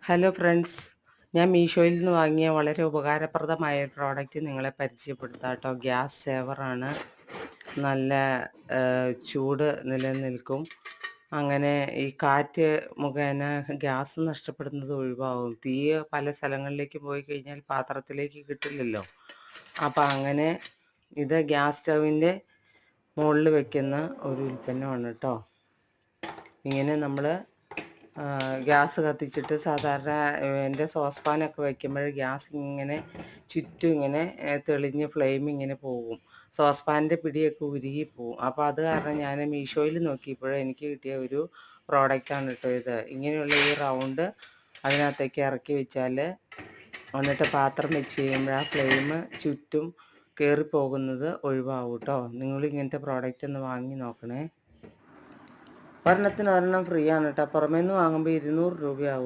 Hello friends, ഞാൻ മീഷോയിൽ നിന്ന് വാങ്ങിയ വളരെ ഉപകാരപ്രദമായ ഒരു പ്രോഡക്റ്റ് നിങ്ങളെ പരിചയപ്പെടുത്താം കേട്ടോ. ഗ്യാസ് സേവറാണ്. നല്ല ചൂട് നിലനിൽക്കും. അങ്ങനെ ഈ കാറ്റ് മുഖേന ഗ്യാസ് നഷ്ടപ്പെടുന്നത് ഒഴിവാകും. തീ പല സ്ഥലങ്ങളിലേക്ക് പോയി കഴിഞ്ഞാൽ പാത്രത്തിലേക്ക് കിട്ടില്ലല്ലോ. അപ്പം അങ്ങനെ ഇത് ഗ്യാസ് സ്റ്റൗവിൻ്റെ മുകളിൽ വെക്കുന്ന ഒരു ഉൽപ്പന്നമാണ് കേട്ടോ. ഇങ്ങനെ നമ്മൾ ഗ്യാസ് കത്തിച്ചിട്ട് സാധാരണ എൻ്റെ സോസ്പാനൊക്കെ വയ്ക്കുമ്പോൾ ഗ്യാസ് ഇങ്ങനെ ചുറ്റും ഇങ്ങനെ തെളിഞ്ഞ് ഫ്ലെയിം ഇങ്ങനെ പോകും. സോസ്പാൻ്റെ പിടിയൊക്കെ ഉരുകിപ്പോവും. അപ്പോൾ അത് കാരണം ഞാൻ മീഷോയിൽ നോക്കിയപ്പോൾ എനിക്ക് കിട്ടിയ ഒരു പ്രോഡക്റ്റാണ് കേട്ടോ ഇത്. ഇങ്ങനെയുള്ള ഈ റൗണ്ട് അതിനകത്തേക്ക് ഇറക്കി വെച്ചാൽ എന്നിട്ട് പാത്രം വെച്ച് കഴിയുമ്പോൾ ആ ഫ്ലെയിം ചുറ്റും കയറിപ്പോകുന്നത് ഒഴിവാകും കേട്ടോ. നിങ്ങളിങ്ങനത്തെ പ്രോഡക്റ്റ് ഒന്ന് വാങ്ങി നോക്കണേ. ഒരെണ്ണത്തിന് ഒരെണ്ണം ഫ്രീ ആണ് കേട്ടോ. പുറമേ നിന്ന് വാങ്ങുമ്പോൾ 200 രൂപയാവും.